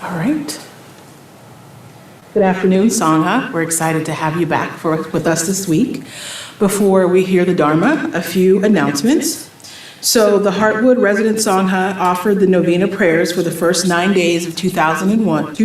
All right. Good afternoon, Sangha. We're excited to have you back with us this week. Before we hear the Dharma, a few announcements. So the Heartwood Resident Sangha offered the novena prayers for the first 9 days of 2021,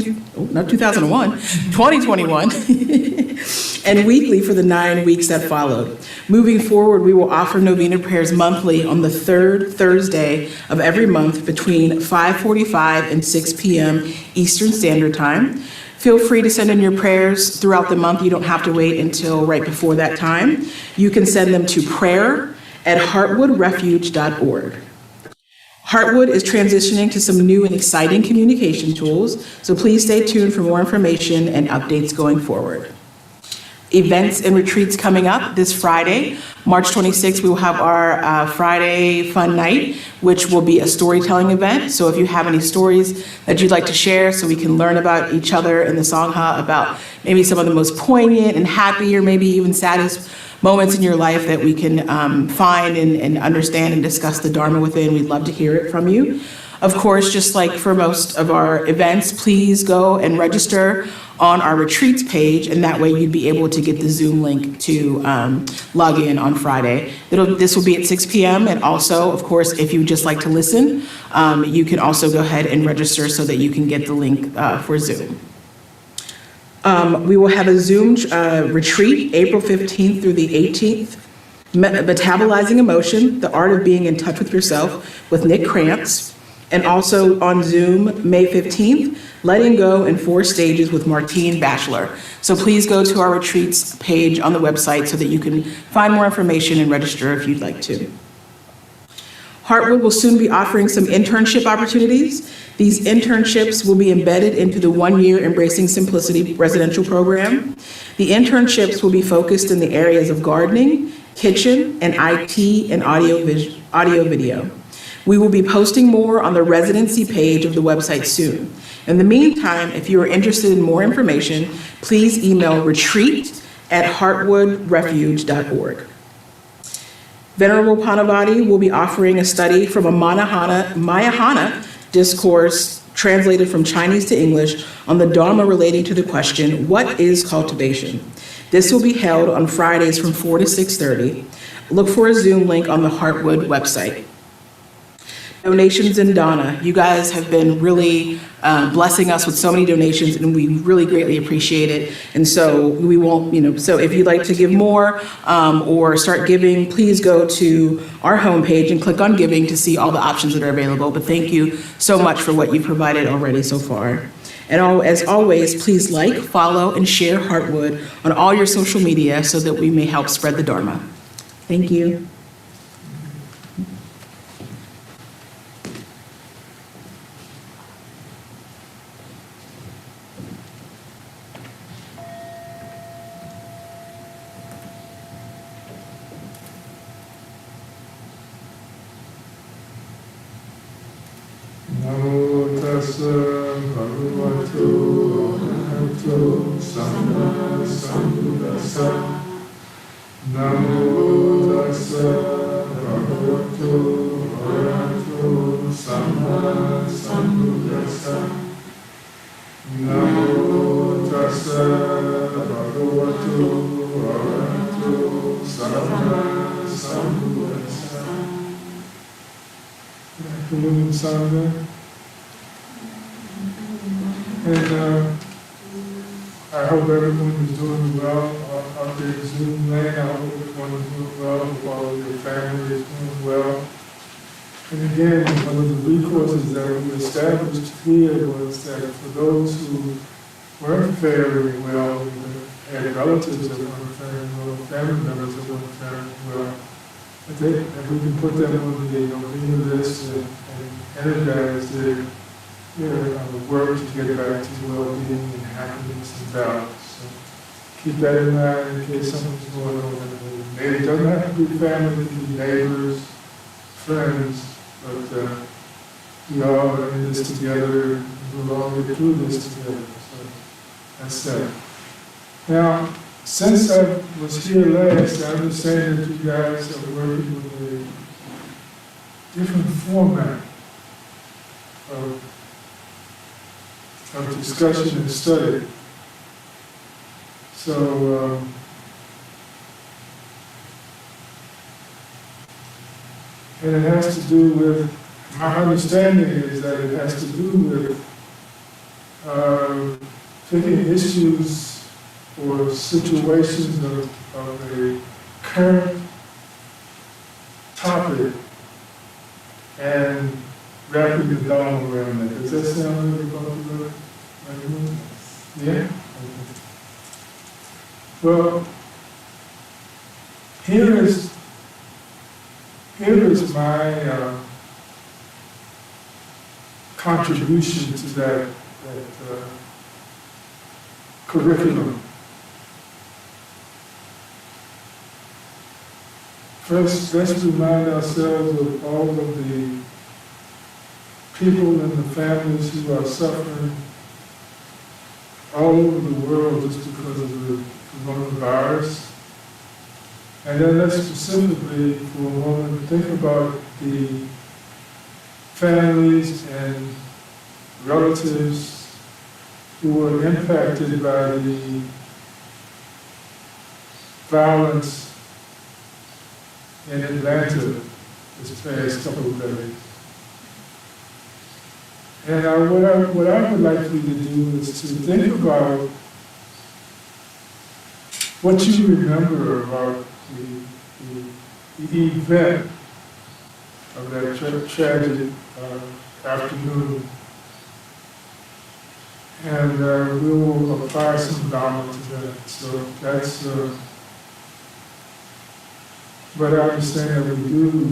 and weekly for the 9 weeks that followed. Moving forward, we will offer novena prayers monthly on the third Thursday of every month between 5:45 and 6 p.m. Eastern Standard Time. Feel free to send in your prayers throughout the month. You don't have to wait until right before that time. You can send them to prayer@heartwoodrefuge.org. Heartwood is transitioning to some new and exciting communication tools, so please stay tuned for more information and updates going forward. Events and retreats coming up this Friday, March 26th, we will have our Friday Fun Night, which will be a storytelling event. So if you have any stories that you'd like to share so we can learn about each other in the Sangha, about maybe some of the most poignant and happy or maybe even saddest moments in your life that we can find and understand and discuss the Dharma within, we'd love to hear it from you. Of course, just like for most of our events, please go and register on our retreats page, and that way you'd be able to get the Zoom link to log in on Friday. This will be at 6 p.m. And also, of course, if you would just like to listen, you can also go ahead and register so that you can get the link for Zoom. We will have a Zoom retreat April 15th through the 18th, Metabolizing Emotion, the Art of Being in Touch with Yourself with Nick Krantz. And also on Zoom, May 15th, Letting Go in 4 Stages with Martine Batchelor. So please go to our retreats page on the website so that you can find more information and register if you'd like to. Heartwood will soon be offering some internship opportunities. These internships will be embedded into the 1-year Embracing Simplicity residential program. The internships will be focused in the areas of gardening, kitchen, and IT and audio video. We will be posting more on the residency page of the website soon. In the meantime, if you are interested in more information, please email retreat@heartwoodrefuge.org. Venerable Panavati will be offering a study from a Mayahana discourse translated from Chinese to English on the Dharma relating to the question, what is cultivation? This will be held on Fridays from 4 to 6:30. Look for a Zoom link on the Heartwood website. Donations and Dana. You guys have been really blessing us with so many donations, and we really greatly appreciate it. And so we won't, so if you'd like to give more or start giving, please go to our homepage and click on giving to see all the options that are available. But thank you so much for what you've provided already so far. And as always, please like, follow, and share Heartwood on all your social media so that we may help spread the Dharma. Thank you. And I hope everyone is doing well out there in Zoom land. I hope everyone is doing well. I hope all of your family is doing well. And again, one of the recourses that we established here was that for those who weren't faring well, had relatives that weren't faring well, family members that weren't faring well, that we can put them on the novena list and energize their work to get back to well-being and happiness and balance. So keep that in mind in case something's going on. Maybe it doesn't have to be family, it can be neighbors, friends, but we all are in this together, and we'll all get through this together. So that's that. Now, since I was here last, I understand that you guys are working with a different format of of discussion and study. So, and it has to do with, my understanding is that it has to do with taking issues or situations of a current topic and wrapping the Dharma around that. Does that sound like about yeah? Okay. Well, here is my contribution to that curriculum. First, let's remind ourselves of all of the people and the families who are suffering all over the world just because of the coronavirus. And then let's specifically, for a moment, think about the families and relatives who were impacted by the violence in Atlanta this past couple of days. And what I would like for you to do is to think about what you remember about the event of that tragic afternoon. And we will apply some Dharma to that. So that's what I understand that we do. We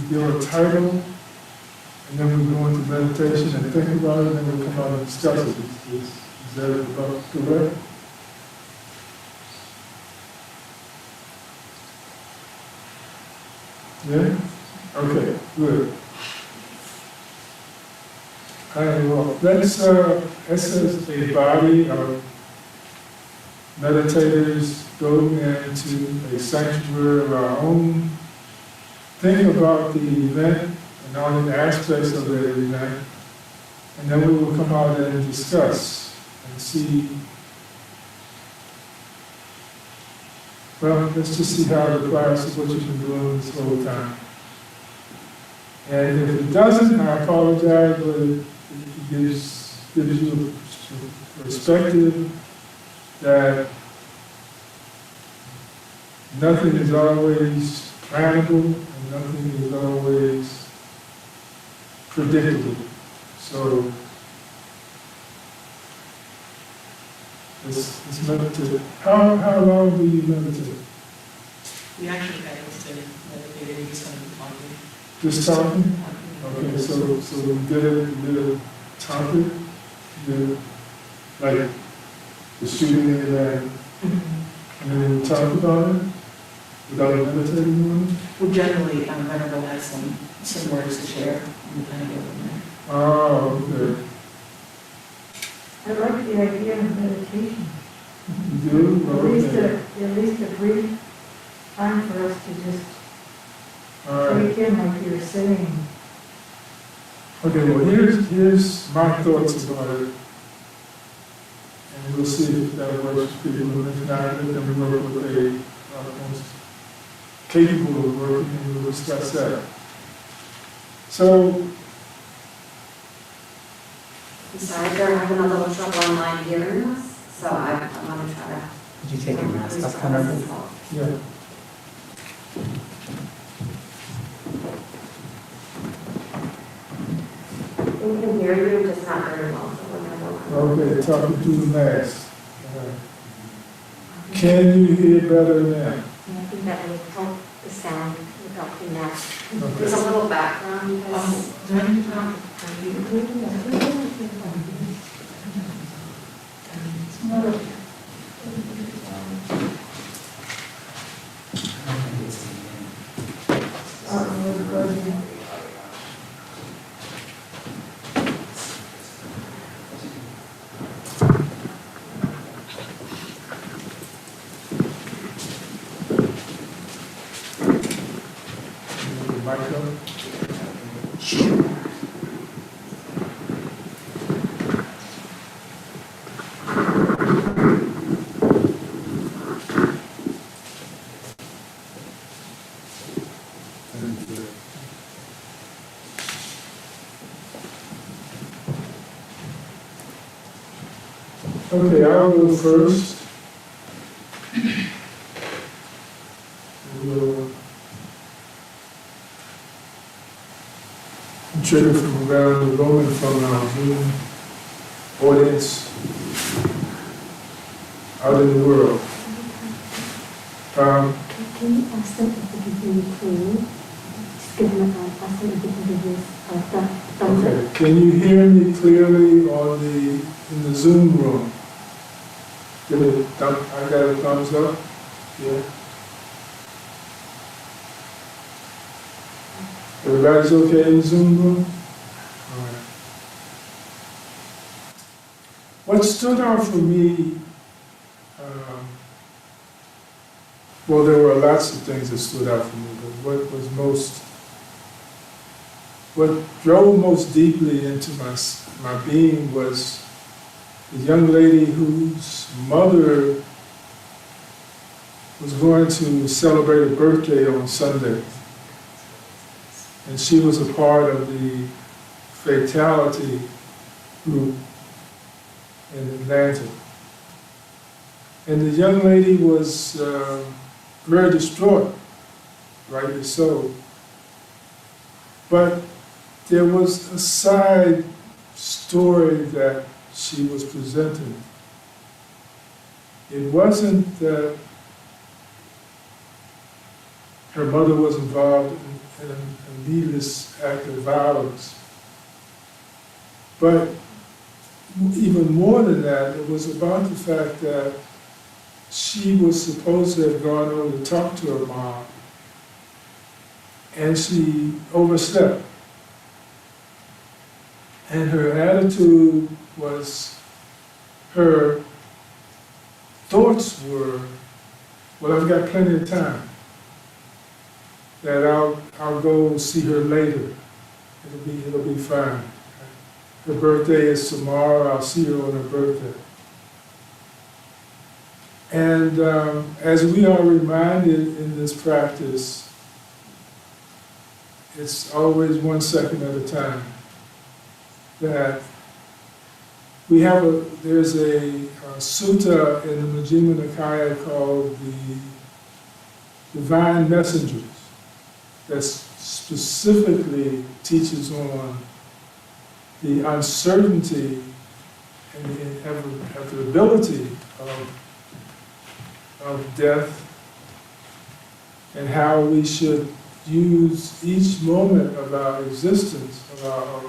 give a title, and then we go into meditation and think about it, and then we come out and discuss it. Is that about correct? Yeah? Okay, good. Well, let's as a body of meditators go into a sanctuary of our own, think about the event and all the aspects of the event, and then we will come out and discuss and see. Well, let's just see how it applies to what you've been doing this whole time. And if it doesn't, I apologize, but it gives you a perspective that nothing is always plannable and nothing is always predictable. So let's meditate. How long do you meditate? We actually had to meditate just on the topic. Just talking? Okay, so we did a topic, like the shooting in Iran, and then we talk about it without meditating on it? Well, generally, Venerable has some words to share. We kind of go from there. Oh, okay. I like the idea of meditation. You do? Okay. At least a brief time for us to just All right. take in like you're saying. Okay, well, here's my thoughts about it. And we'll see if that works for people. And if not, then we work with a most capable of working, and we'll discuss that. So, I'm sorry, they're having a little trouble online hearing us, so I want to try to. Did you take your mask off, Conrad? yeah. We can hear you, just not very well, so we're going to. Okay, talking through the mask. Can you hear better now? I think that would help the sound without the mask. Okay. There's a little background because. Michael? Okay, I'll go first. We'll trigger from around the room and from our Zoom audience out in the world. Can you ask them if they can hear me clearly? Just give them ask them if they can hear this, thumbs up. Okay, can you hear me clearly in the Zoom room? Give me a thumb, I got a thumbs up, yeah. Everybody's okay in the Zoom room? All right. What stood out for me, well, there were lots of things that stood out for me, but what drove most deeply into my being was the young lady whose mother was going to celebrate a birthday on Sunday. And she was a part of the fatality group in Atlanta. And the young lady was very distraught, rightly so. But there was a side story that she was presenting. It wasn't that her mother was involved in a needless act of violence, but even more than that, it was about the fact that she was supposed to have gone over to talk to her mom, and she overslept. And her attitude was, her thoughts were, well, I've got plenty of time, that I'll go see her later. It'll be fine. Her birthday is tomorrow, I'll see her on her birthday. And as we are reminded in this practice, it's always 1 second at a time, that we have there's a sutta in the Majjhima Nikaya called the Divine Messengers that specifically teaches on the uncertainty and the inevitability of death, and how we should use each moment of our existence, of our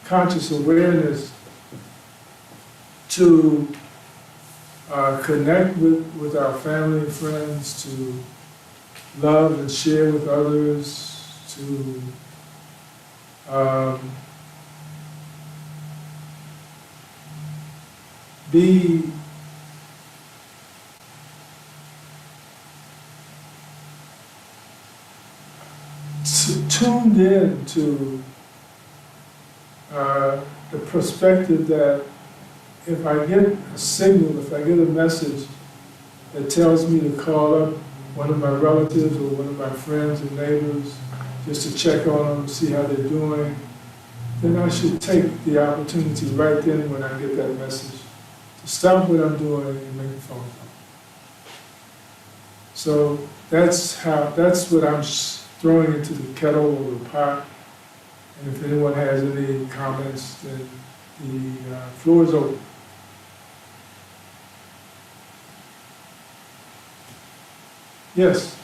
conscious awareness, to connect with our family and friends, to love and share with others, to be tuned in to the perspective that if I get a signal, if I get a message that tells me to call up one of my relatives or one of my friends and neighbors just to check on them, see how they're doing, then I should take the opportunity right then when I get that message to stop what I'm doing and make a phone call. So that's what I'm throwing into the kettle or the pot. And if anyone has any comments, then the floor is open. Yes.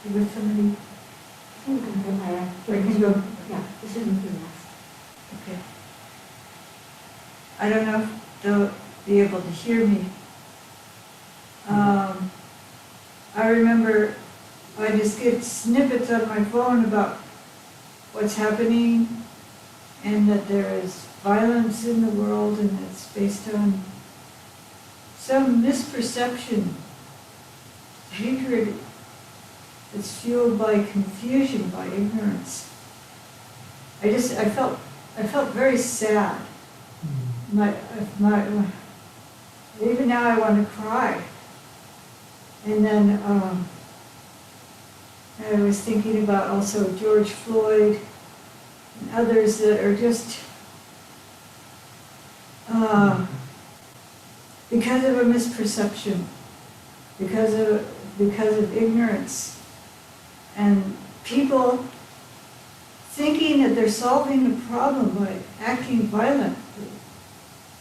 There was somebody, I think yeah, this isn't the last. Okay. I don't know if they'll be able to hear me. I remember I just get snippets on my phone about what's happening and that there is violence in the world and it's based on some misperception, hatred that's fueled by confusion, by ignorance. I felt very sad. Even now I want to cry. And then And I was thinking about also George Floyd and others that are just, because of a misperception, because of ignorance, and people thinking that they're solving the problem by acting violently,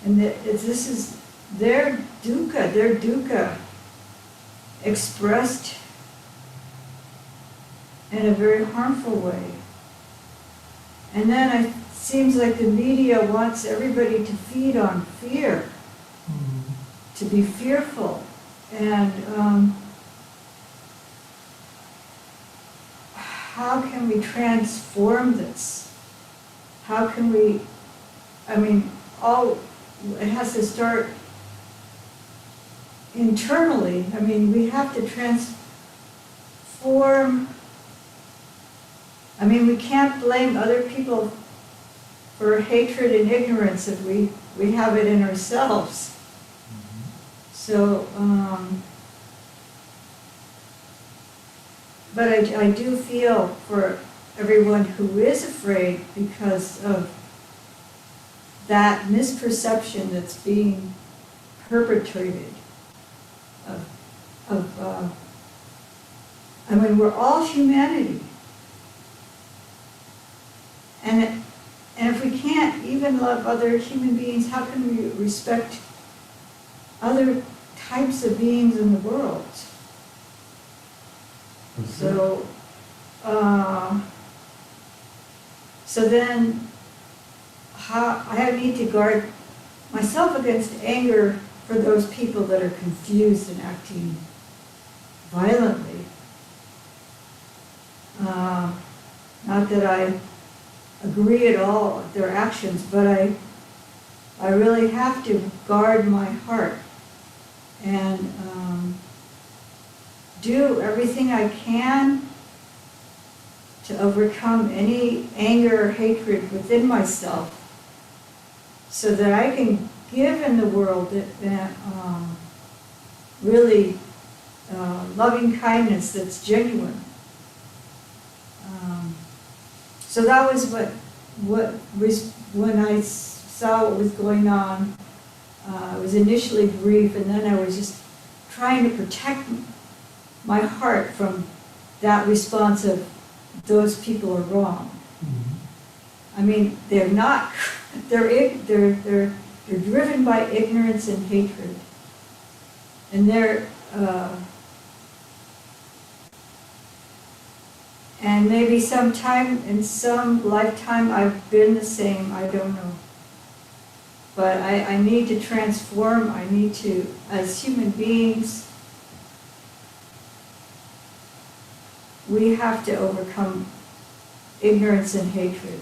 and that this is their dukkha expressed in a very harmful way. And then it seems like the media wants everybody to feed on fear, to be fearful. And how can we transform this? How can we, it has to start internally. We have to transform. We can't blame other people for hatred and ignorance if we have it in ourselves. So, but I do feel for everyone who is afraid because of that misperception that's being perpetrated. We're all humanity. And if we can't even love other human beings, how can we respect other types of beings in the world? So, so then, I need to guard myself against anger for those people that are confused and acting violently. Not that I agree at all with their actions, but I really have to guard my heart and do everything I can to overcome any anger or hatred within myself so that I can give in the world really loving kindness that's genuine. So that was when I saw what was going on. I was initially grief, and then I was just trying to protect my heart from that response of those people are wrong. They're not. They're driven by ignorance and hatred, and and maybe sometime in some lifetime I've been the same, I don't know. But I need to transform, I need to, as human beings, we have to overcome ignorance and hatred.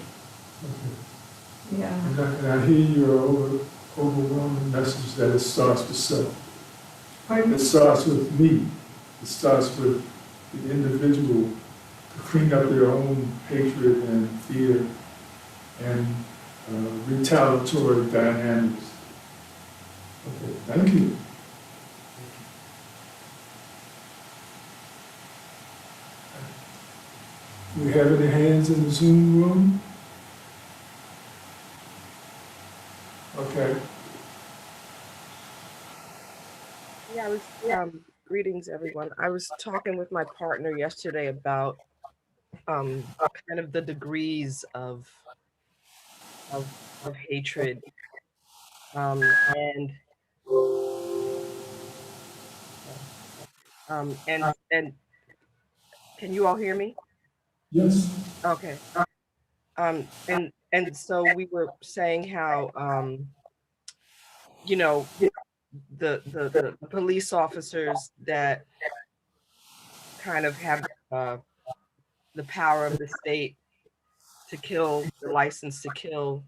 Okay. Yeah. And I hear your overwhelming message that it starts with self. Pardon? It starts with me. It starts with the individual to clean up their own hatred and fear and retaliatory dynamics. Okay, thank you. Do we have any hands in the Zoom room? Okay. Yeah, greetings, everyone. I was talking with my partner yesterday about kind of the degrees of hatred. And and can you all hear me? Yes. Okay. And so we were saying how you know the police officers that kind of have the power of the state to kill, the license to kill,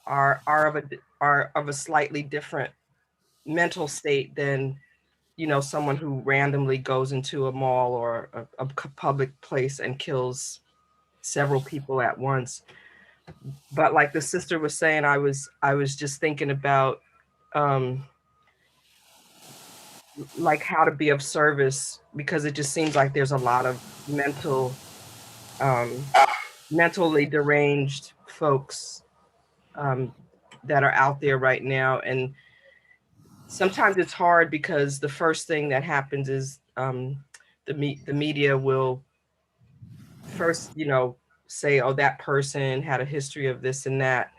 are of a slightly different mental state than someone who randomly goes into a mall or a public place and kills several people at once. But like the sister was saying, I was just thinking about like how to be of service, because it just seems like there's a lot of mentally deranged folks that are out there right now. And sometimes it's hard because the first thing that happens is the media will first, say, oh, that person had a history of this and that.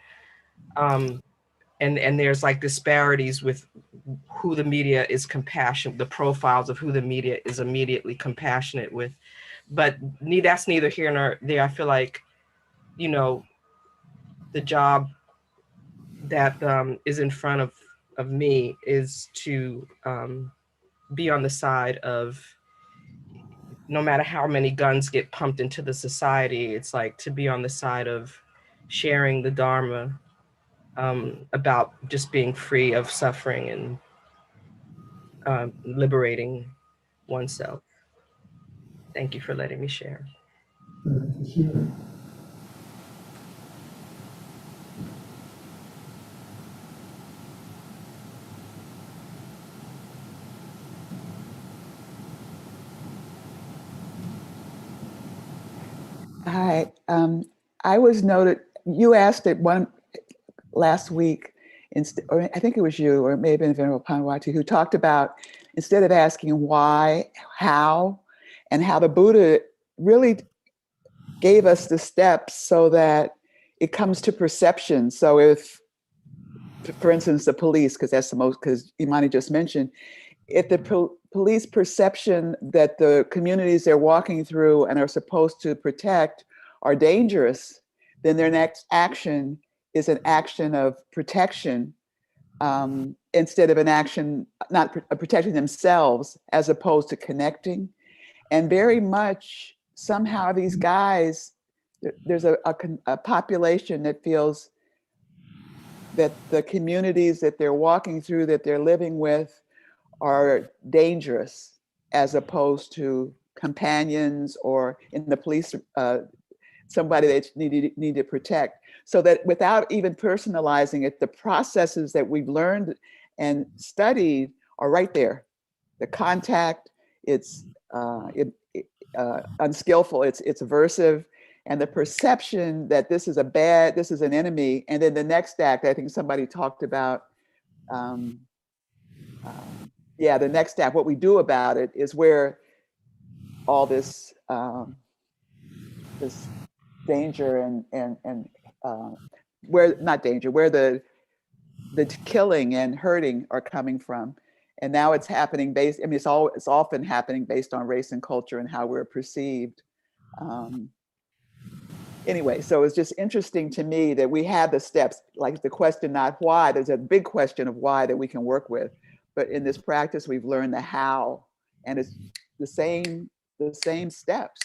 And there's like disparities with who the media is compassionate, the profiles of who the media is immediately compassionate with. But that's neither here nor there. I feel like, the job that is in front of me is to be on the side of, no matter how many guns get pumped into the society, it's like to be on the side of sharing the Dharma, about just being free of suffering and liberating oneself. Thank you for letting me share. Sure. Hi, I was noted, you asked it one last week, or I think it was you, or it may have been Venerable Panwati, who talked about, instead of asking why, how, and how the Buddha really gave us the steps so that it comes to perception. So if, for instance, the police, because that's the most, because Imani just mentioned, if the police perception that the communities they're walking through and are supposed to protect are dangerous, then their next action is an action of protection, instead of an action, not protecting themselves, as opposed to connecting. And very much somehow these guys, there's a population that feels that the communities that they're walking through, that they're living with, are dangerous, as opposed to companions, or in the police, somebody they need to protect. So that without even personalizing it, the processes that we've learned and studied are right there. The contact, it's unskillful, it's aversive, and the perception that this is an enemy. And then the next act, I think somebody talked about, the next step, what we do about it, is where all this this danger and where, not danger, where the killing and hurting are coming from. And now it's happening based, I mean, it's often happening based on race and culture and how we're perceived. Anyway, so it's just interesting to me that we have the steps, like the question, not why. There's a big question of why that we can work with. But in this practice, we've learned the how, and it's the same steps,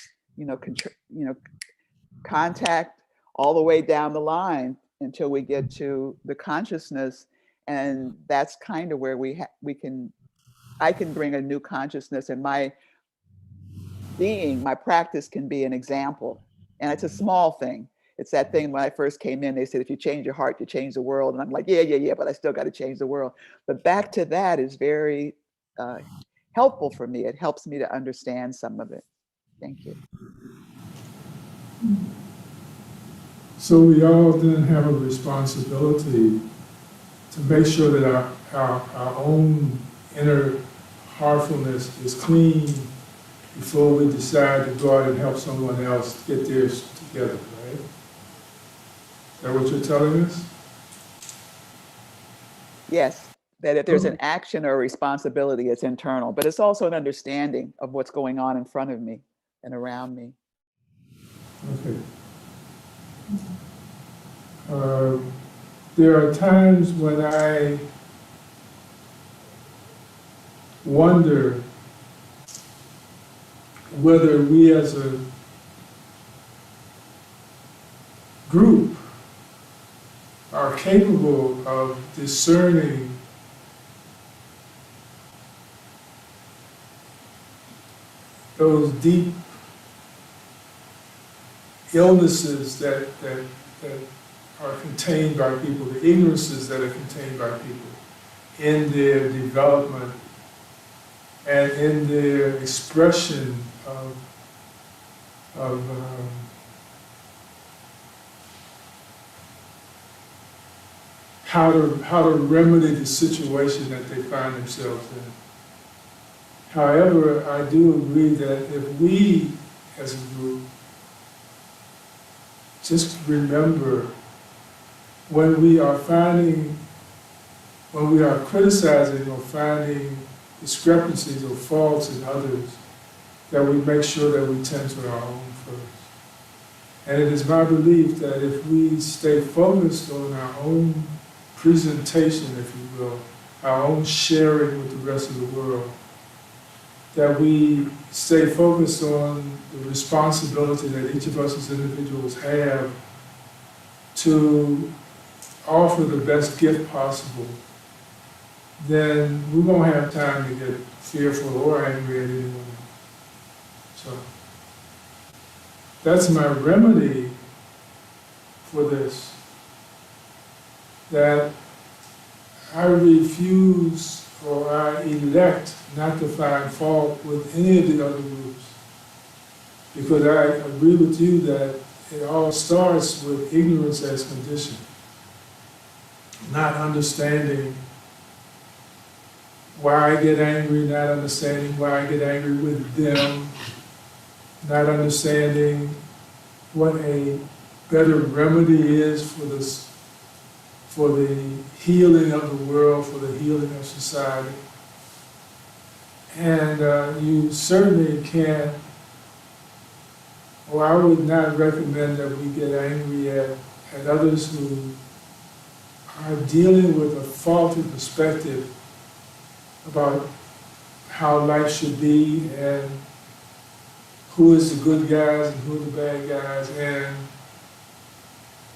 contact all the way down the line until we get to the consciousness. And that's kind of where I can bring a new consciousness, and my practice can be an example. And it's a small thing. It's that thing when I first came in, they said, if you change your heart, you change the world. And I'm like, yeah, but I still got to change the world. But back to that is very helpful for me. It helps me to understand some of it. Thank you. So we all then have a responsibility to make sure that our own inner heartfulness is clean before we decide to go out and help someone else get theirs together, right? Is that what you're telling us? Yes, that if there's an action or a responsibility, it's internal, but it's also an understanding of what's going on in front of me and around me. Okay. There are times when I wonder whether we as a group are capable of discerning those deep illnesses that are contained by people, the ignorances that are contained by people in their development and in their expression of how to remedy the situation that they find themselves in. However, I do agree that if we, as a group, just remember when we are criticizing or finding discrepancies or faults in others, that we make sure that we tend to our own first. And it is my belief that if we stay focused on our own presentation, if you will, our own sharing with the rest of the world, that we stay focused on the responsibility that each of us as individuals have to offer the best gift possible, then we won't have time to get fearful or angry at anyone. So that's my remedy for this, that I refuse or I elect not to find fault with any of the other groups. Because I agree with you that it all starts with ignorance as condition. Not understanding why I get angry, not understanding why I get angry with them, not understanding what a better remedy is for this, for the healing of the world, for the healing of society. And you certainly can't, or I would not recommend that we get angry at others who are dealing with a faulty perspective about how life should be and who is the good guys and who are the bad guys, and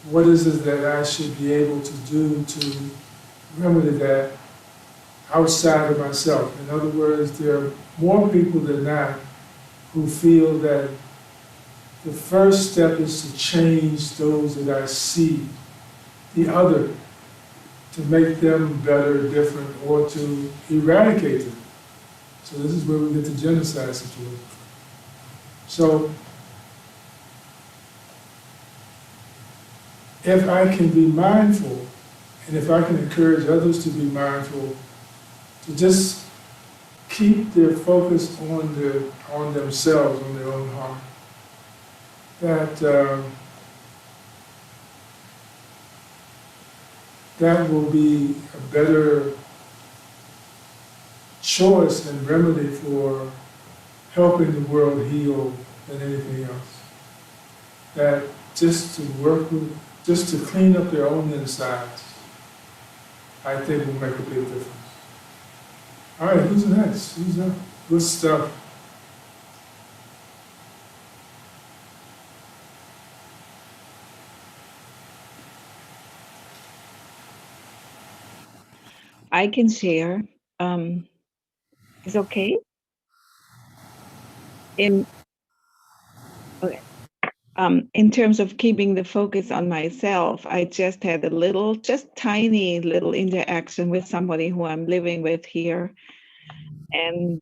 what is it that I should be able to do to remedy that outside of myself. In other words, there are more people than not who feel that the first step is to change those that I see, the other, to make them better, different, or to eradicate them. So this is where we get the genocide situation. So if I can be mindful, and if I can encourage others to be mindful, to just keep their focus on themselves, on their own heart, that will be a better choice and remedy for helping the world heal than anything else. That just to work with, just to clean up their own insides, I think will make a big difference. All right, who's next? Who's up? Good stuff. I can share. It's okay. In okay. In terms of keeping the focus on myself, I just had a little, just tiny little interaction with somebody who I'm living with here, and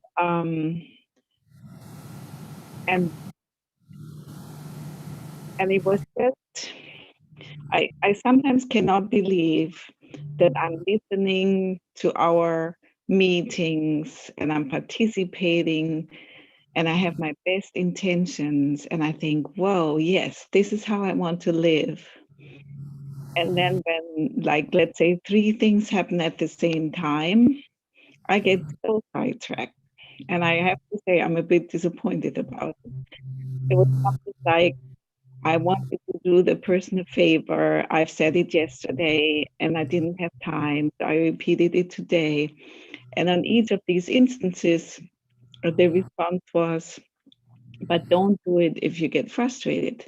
it was just, I sometimes cannot believe that I'm listening to our meetings and I'm participating and I have my best intentions and I think, whoa, yes, this is how I want to live. And then when, like, let's say 3 things happen at the same time, I get so sidetracked. And I have to say I'm a bit disappointed about it. It was something like, I wanted to do the person a favor. I've said it yesterday and I didn't have time, so I repeated it today. And on each of these instances, the response was, but don't do it if you get frustrated.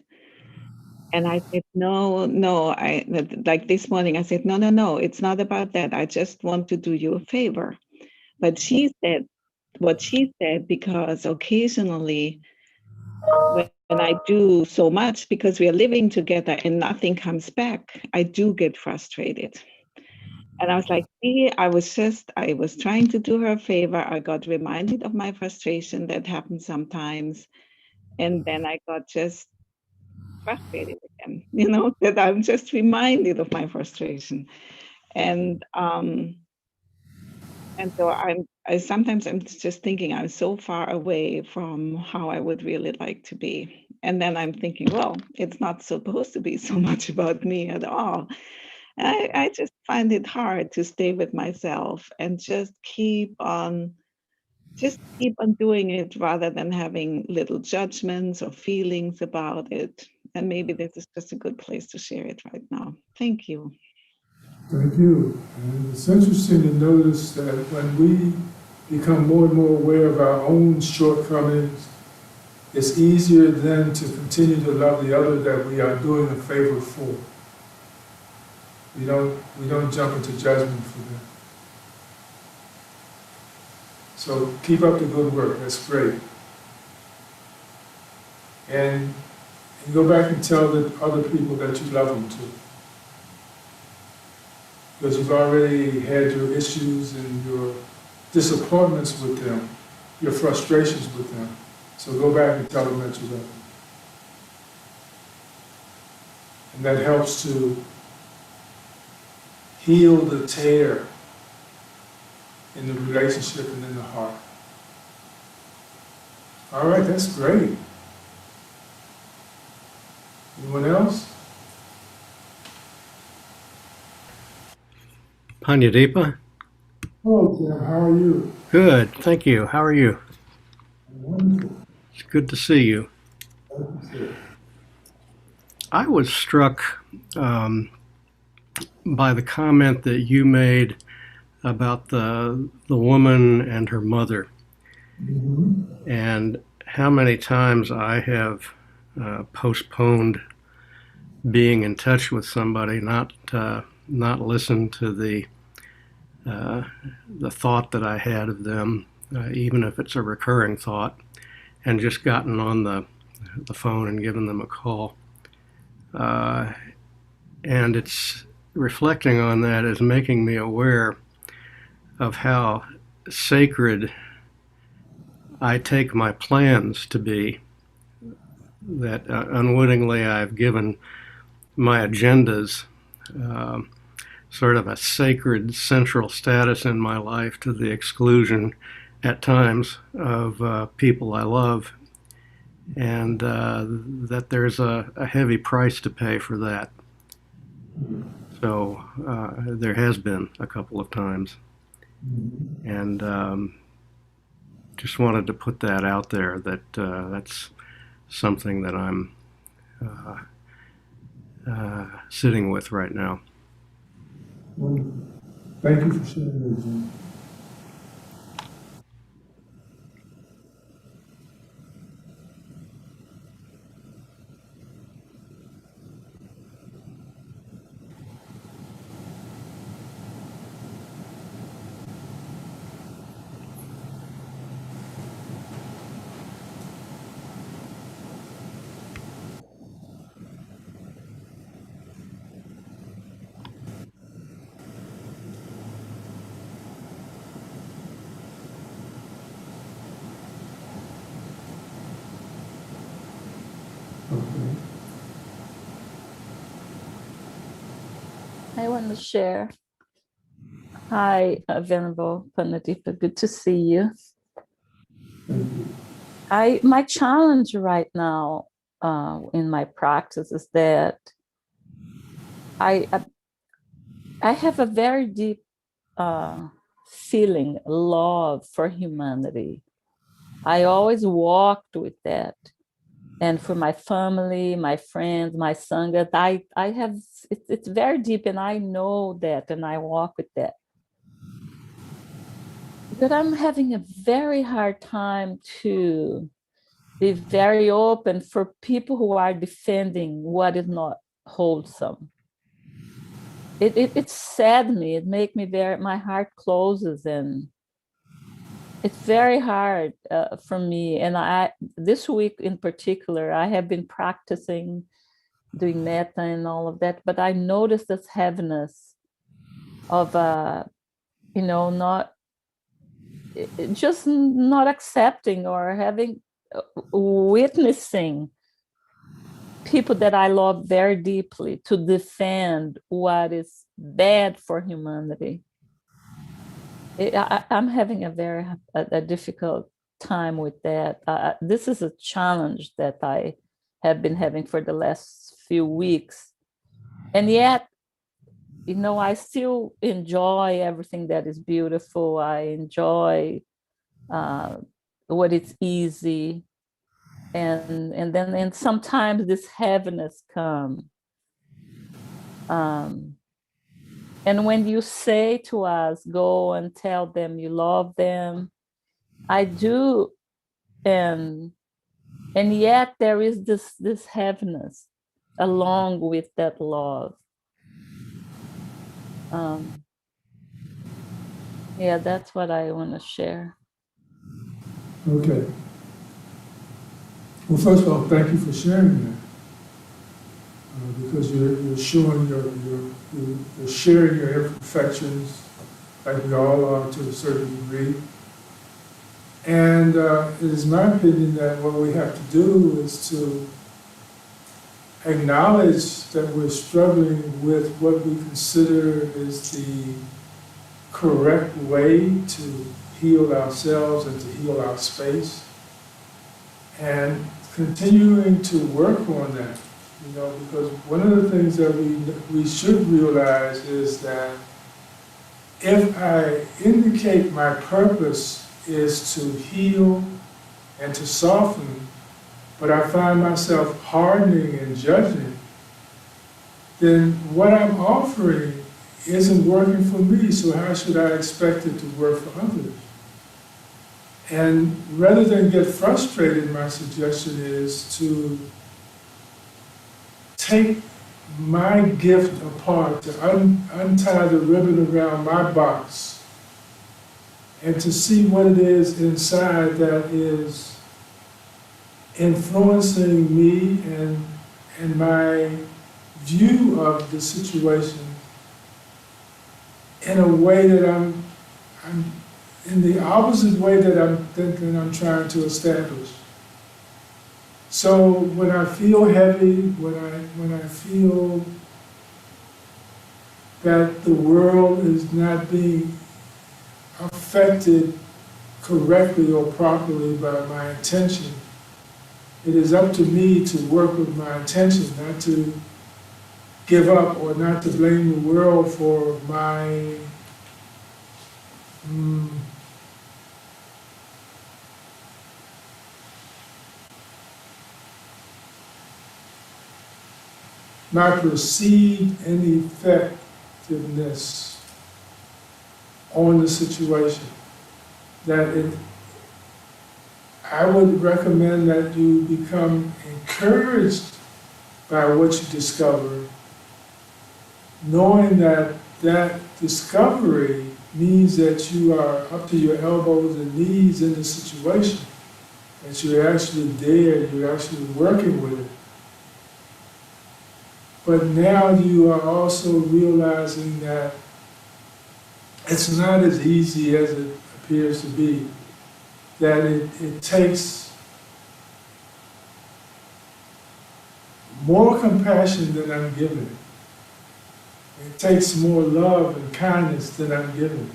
And I said, no, like this morning, I said, no, it's not about that. I just want to do you a favor. But she said what she said, because occasionally when I do so much, because we are living together and nothing comes back, I do get frustrated. And I was like, see, I was trying to do her a favor. I got reminded of my frustration that happens sometimes. And then I got just frustrated again, that I'm just reminded of my frustration. And so I sometimes I'm just thinking I'm so far away from how I would really like to be. And then I'm thinking, well, it's not supposed to be so much about me at all. And I just find it hard to stay with myself and just keep on doing it rather than having little judgments or feelings about it. And maybe this is just a good place to share it right now. Thank you. Thank you. And it's interesting to notice that when we become more and more aware of our own shortcomings, it's easier then to continue to love the other that we are doing a favor for. We don't jump into judgment for them. So keep up the good work. That's great. And go back and tell the other people that you love them too. Because you've already had your issues and your disappointments with them, your frustrations with them. So go back and tell them that you love them. And that helps to heal the tear in the relationship and in the heart. All right, that's great. Anyone else? Panyadeepa? Hello, Tim. How are you? Good, thank you. How are you? Wonderful. It's good to see you. Thank you. I was struck by the comment that you made about the woman and her mother, and how many times I have postponed being in touch with somebody, not listened to the thought that I had of them, even if it's a recurring thought, and just gotten on the phone and given them a call. And it's reflecting on that is making me aware of how sacred I take my plans to be, that unwittingly I've given my agendas sort of a sacred central status in my life, to the exclusion at times of people I love, and that there's a heavy price to pay for that. So there has been a couple of times, and just wanted to put that out there, that that's something that I'm sitting with right now. Wonderful. Thank you for sharing that, Jim. Okay. I want to share. Hi, Venerable Panadipa. Good to see you. My challenge right now in my practice is that I have a very deep feeling, love for humanity. I always walked with that. And for my family, my friends, my sangha, I have, it's very deep, and I know that, and I walk with that. But I'm having a very hard time to be very open for people who are defending what is not wholesome. It saddened me. It makes me my heart closes, and it's very hard for me. And this week in particular, I have been practicing doing metta and all of that, but I noticed this heaviness of not just not accepting or having witnessing people that I love very deeply to defend what is bad for humanity. I'm having a difficult time with that. This is a challenge that I have been having for the last few weeks. And yet, I still enjoy everything that is beautiful. I enjoy what is easy. And sometimes this heaviness comes. And when you say to us, go and tell them you love them, I do. And yet there is this heaviness along with that love. Yeah, that's what I want to share. Okay. Well, first of all, thank you for sharing that. Because you're showing you're sharing your imperfections, like we all are to a certain degree. And it is my opinion that what we have to do is to acknowledge that we're struggling with what we consider is the correct way to heal ourselves and to heal our space, and continuing to work on that. Because one of the things that we should realize is that if I indicate my purpose is to heal and to soften, but I find myself hardening and judging, then what I'm offering isn't working for me, so how should I expect it to work for others? And rather than get frustrated, my suggestion is to take my gift apart, to untie the ribbon around my box, and to see what it is inside that is influencing me and my view of the situation in a way that I'm in the opposite way that I'm trying to establish. So when I feel heavy, when I feel that the world is not being affected correctly or properly by my intention, it is up to me to work with my intention, not to give up or not to blame the world for my my perceived ineffectiveness on the situation. I would recommend that you become encouraged by what you discover, knowing that that discovery means that you are up to your elbows and knees in the situation, that you're actually there, you're actually working with it. But now you are also realizing that it's not as easy as it appears to be, that it takes more compassion than I'm giving. It takes more love and kindness than I'm giving.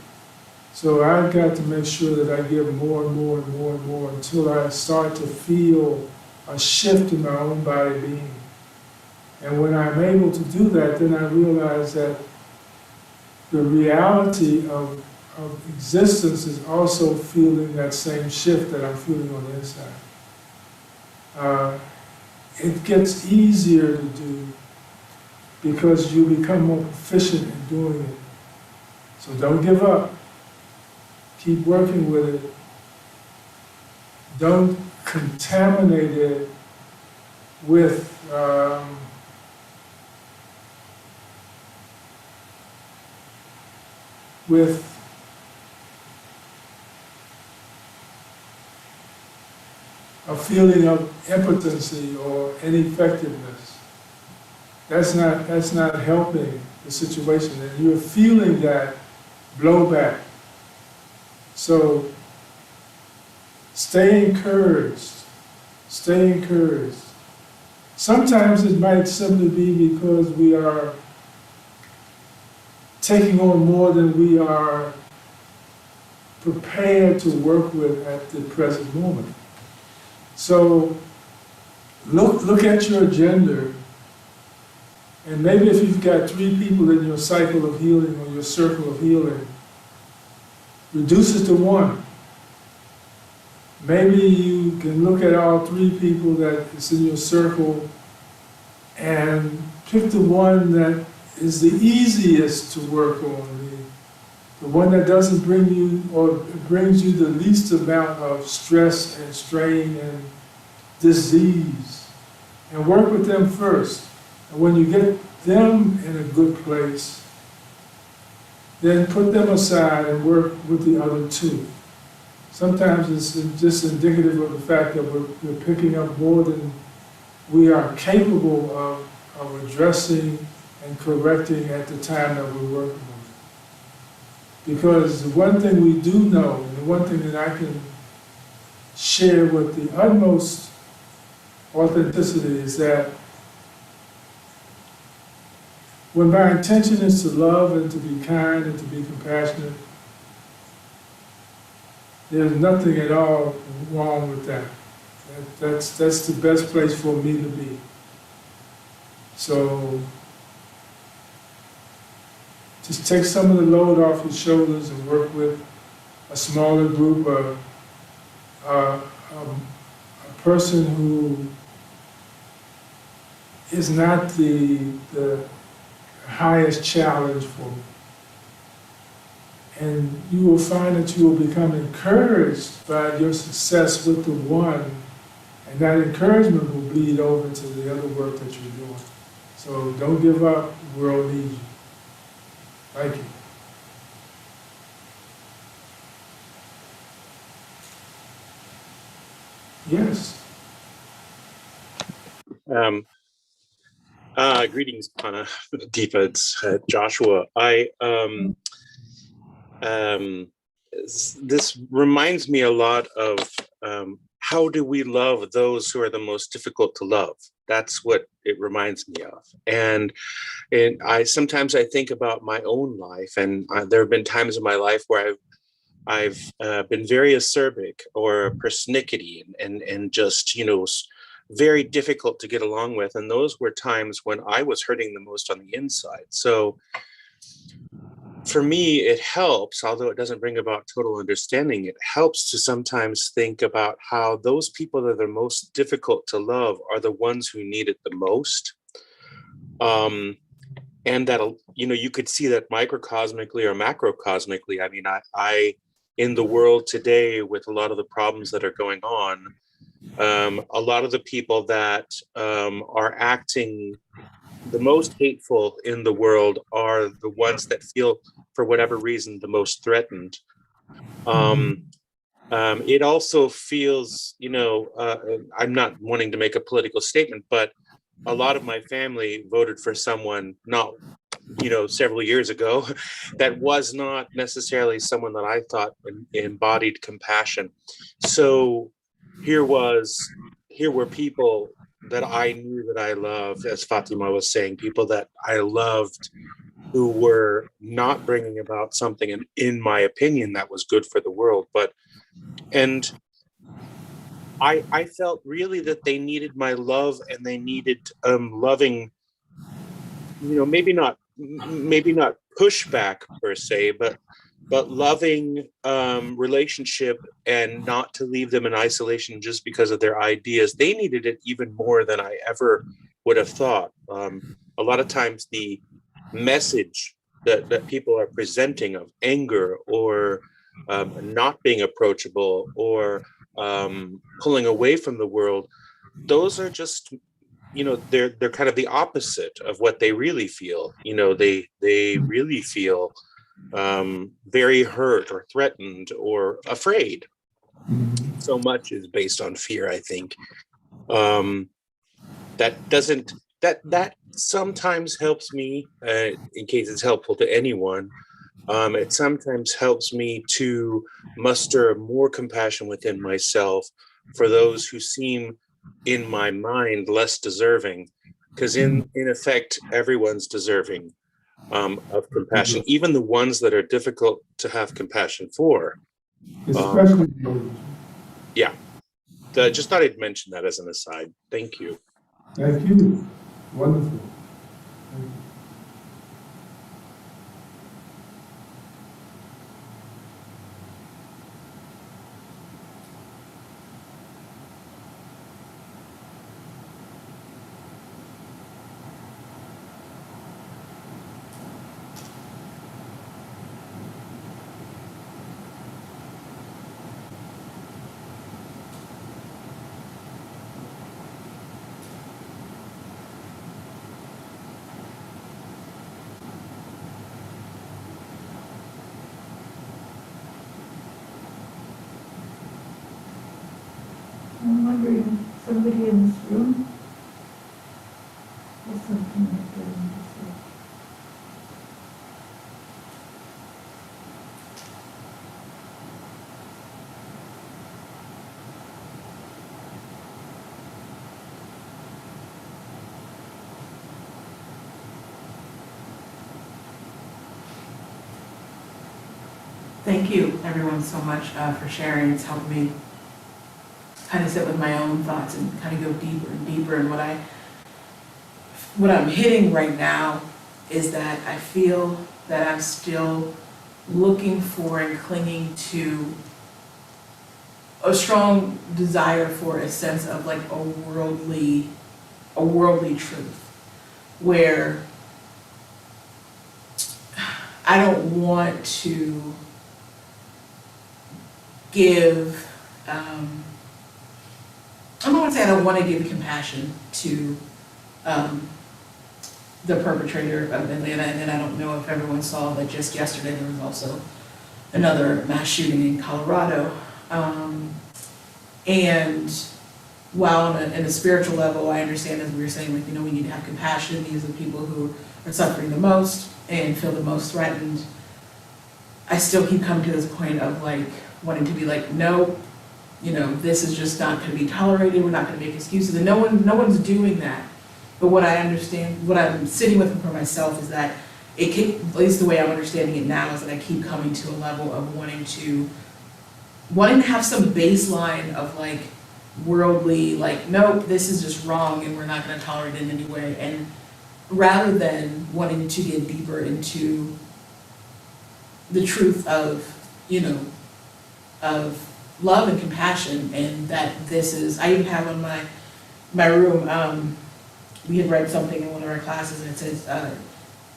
So I've got to make sure that I give more and more and more and more until I start to feel a shift in my own body being. And when I'm able to do that, then I realize that the reality of existence is also feeling that same shift that I'm feeling on the inside. It gets easier to do because you become more proficient in doing it. So don't give up. Keep working with it. Don't contaminate it with a feeling of impotency or ineffectiveness. that's not helping the situation, and you're feeling that blowback. So stay encouraged. Stay encouraged. Sometimes it might simply be because we are taking on more than we are prepared to work with at the present moment. So look at your agenda, and maybe if you've got 3 people in your cycle of healing or your circle of healing, reduce it to 1. Maybe you can look at all 3 people that is in your circle and pick the one that is the easiest to work on, the one that doesn't bring you, or brings you the least amount of stress and strain and disease. And work with them first. And when you get them in a good place, then put them aside and work with the other 2. Sometimes it's just indicative of the fact that we're picking up more than we are capable of addressing and correcting at the time that we're working on it. Because the one thing we do know, and the one thing that I can share with the utmost authenticity, is that when my intention is to love and to be kind and to be compassionate, there's nothing at all wrong with that. That's the best place for me to be. So just take some of the load off your shoulders and work with a smaller group, a person who is not the highest challenge for me. And you will find that you will become encouraged by your success with the one, and that encouragement will bleed over to the other work that you're doing. So don't give up, the world needs you. Thank you. Yes. Greetings, Pana, Deepa, it's Joshua. This reminds me a lot of how do we love those who are the most difficult to love? That's what it reminds me of. And I sometimes I think about my own life, and there have been times in my life where I've been very acerbic or persnickety and just, very difficult to get along with. And those were times when I was hurting the most on the inside. So for me, it helps, although it doesn't bring about total understanding, it helps to sometimes think about how those people that are the most difficult to love are the ones who need it the most. And that, you could see that microcosmically or macrocosmically. I mean, I in the world today, with a lot of the problems that are going on, a lot of the people that are acting the most hateful in the world are the ones that feel, for whatever reason, the most threatened. It also feels, I'm not wanting to make a political statement, but a lot of my family voted for someone not, several years ago that was not necessarily someone that I thought embodied compassion. So here were people that I knew that I loved, as Fatima was saying, people that I loved who were not bringing about something, in my opinion, that was good for the world. And I felt really that they needed my love, and they needed loving, maybe not pushback per se, but loving relationship, and not to leave them in isolation just because of their ideas. They needed it even more than I ever would have thought. A lot of times the message that people are presenting of anger or not being approachable or pulling away from the world, those are just, they're kind of the opposite of what they really feel. They really feel very hurt or threatened or afraid. So much is based on fear, I think. That doesn't that sometimes helps me, in case it's helpful to anyone. It sometimes helps me to muster more compassion within myself for those who seem, in my mind, less deserving, because in effect, everyone's deserving of compassion, even the ones that are difficult to have compassion for. Especially those. Yeah, just thought I'd mention that as an aside. Thank you. Thank you. Wonderful. Thank you. I'm wondering, somebody in this room has something that they want to say. Thank you, everyone, so much for sharing. It's helped me kind of sit with my own thoughts and kind of go deeper and deeper. And what I'm hitting right now is that I feel that I'm still looking for and clinging to a strong desire for a sense of like a worldly truth, where I don't want to give, I don't want to say I don't want to give compassion to the perpetrator of Atlanta, and then I don't know if everyone saw that just yesterday there was also another mass shooting in Colorado. And while in a spiritual level, I understand, as we were saying, like, you know, we need to have compassion. These are the people who are suffering the most and feel the most threatened. I still keep coming to this point of like wanting to be like, no, you know, this is just not going to be tolerated. We're not going to make excuses, and no one's doing that. But what I understand, what I'm sitting with for myself, is that it can, at least the way I'm understanding it now, is that I keep coming to a level of wanting to have some baseline of like worldly, like, nope, this is just wrong and we're not going to tolerate it in any way. And rather than wanting to get deeper into the truth of, you know, of love and compassion, and that this is, I even have on my room, we had read something in one of our classes, and it says,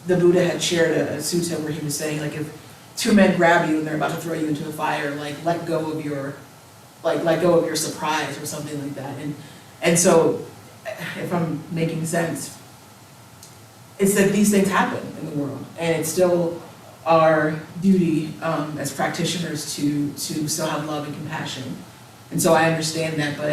the Buddha had shared a sutta where he was saying, like, if two men grab you and they're about to throw you into the fire, like, let go of your surprise, or something like that. And so, if I'm making sense, it's that these things happen in the world, and it's still our duty as practitioners to still have love and compassion. And so I understand that, but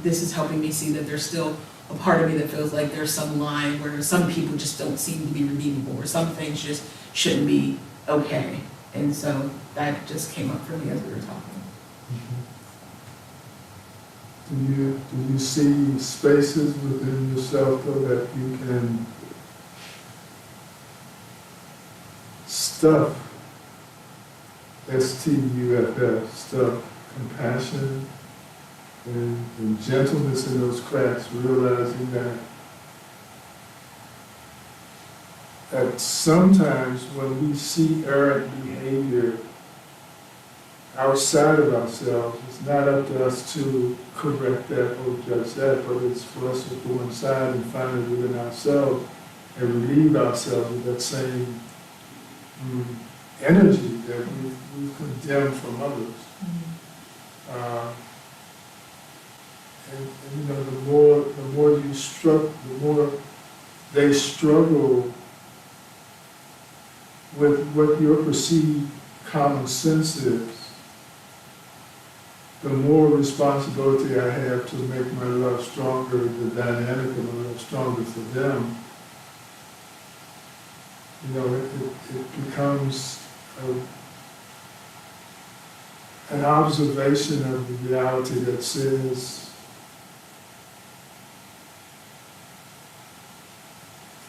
this is helping me see that there's still a part of me that feels like there's some line where some people just don't seem to be redeemable, or some things just shouldn't be okay. And so that just came up for me as we were talking. Do you see spaces within yourself, though, that you can stuff, STUFF, stuff compassion and gentleness in those cracks, realizing that sometimes when we see errant behavior outside of ourselves, it's not up to us to correct that or judge that, but it's for us to go inside and find it within ourselves and relieve ourselves of that same energy that we've condemned from others. And you know, the more they struggle with what your perceived common sense is, the more responsibility I have to make my love stronger, the dynamic of my love stronger for them, you know, it becomes an observation of the reality that says,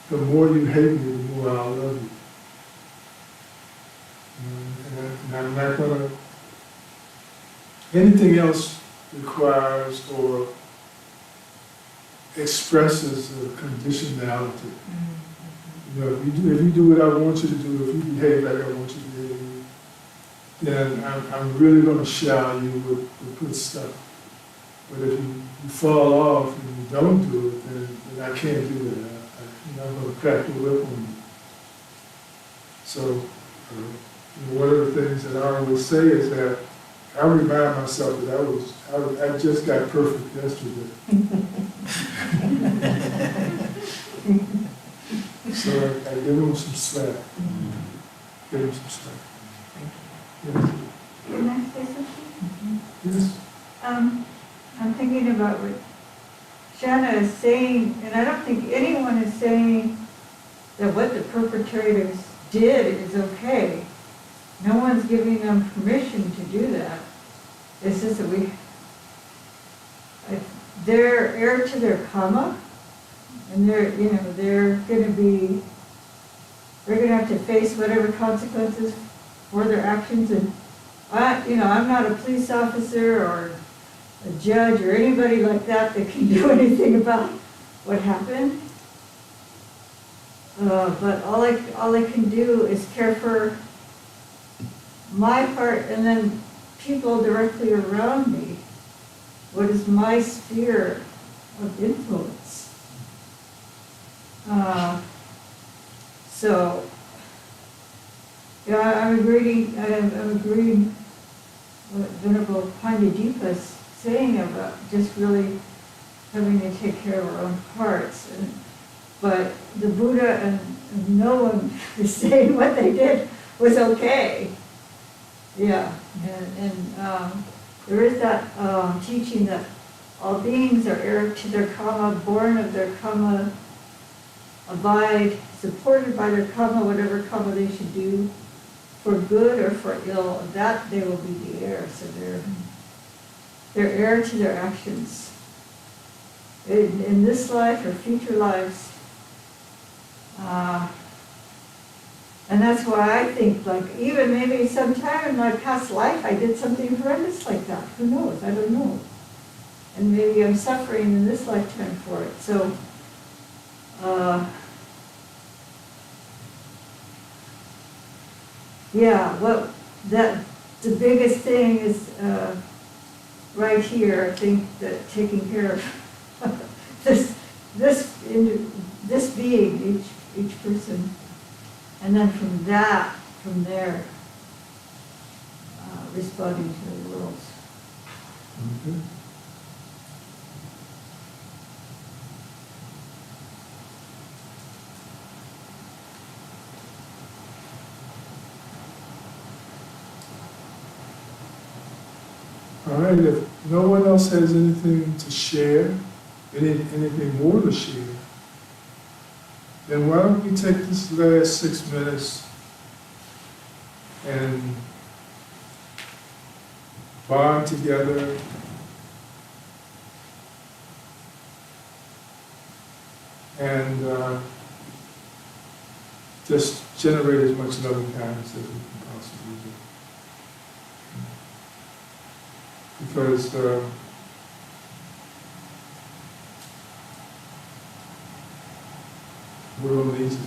the more you hate me, the more I'll love you. And I'm not gonna, anything else requires or expresses a conditionality. You know, if you do what I want you to do, if you behave like I want you to behave, then I'm really gonna shower you with good stuff. But if you fall off and you don't do it, then I can't do that. I'm gonna crack the whip on you. So, one of the things that I always say is that I remind myself that I just got perfect yesterday. So I give him some slack. Give him some slack. Yes. Can I say something? Yes. I'm thinking about what Shanna is saying, and I don't think anyone is saying that what the perpetrators did is okay. No one's giving them permission to do that. It's just that they're heir to their karma, and they're gonna have to face whatever consequences for their actions. And I'm not a police officer or a judge or anybody like that can do anything about what happened. But all I can do is care for my part and then people directly around me. What is my sphere of influence? So, yeah, I'm agreeing what Venerable Pandajipa is saying about just really having to take care of our own hearts. But the Buddha and no one is saying what they did was okay. Yeah, and there is that teaching that all beings are heir to their karma, born of their karma, abide, supported by their karma, whatever karma they should do, for good or for ill, that they will be the heir. So they're heir to their actions. In this life or future lives. And that's why I think, like, even maybe sometime in my past life I did something horrendous like that. Who knows? I don't know. And maybe I'm suffering in this lifetime for it. So, yeah, the biggest thing is right here. I think that taking care of this being, each person. And then from there, responding to the world. Okay. All right, if no one else has anything to share, anything more to share, then why don't we take this last 6 minutes and bond together, and just generate as much loving kindness as we can possibly do. Because the world needs it.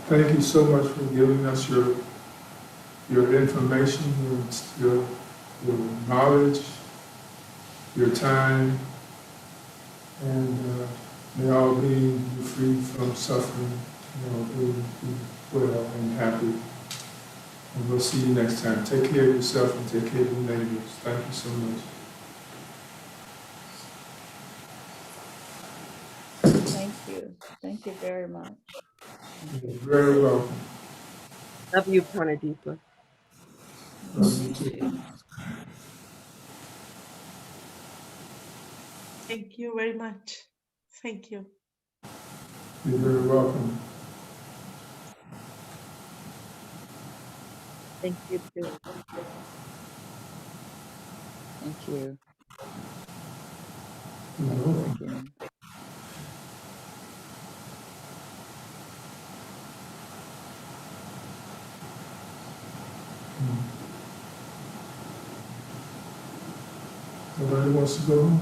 Thank you so much for giving us your information, your knowledge, your time, and may all beings be free from suffering, be well and happy. And we'll see you next time. Take care of yourself and take care of your neighbors. Thank you so much. Thank you. Thank you very much. You're very welcome. Love you, Pranadipa. Love you too. Thank you very much. Thank you. You're very welcome. Thank you too. Thank you. You're Thank you welcome. again. Nobody wants to go home.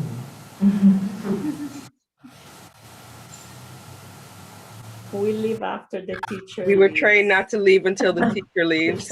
We leave after the teacher We were leaves. trained not to leave until the teacher leaves.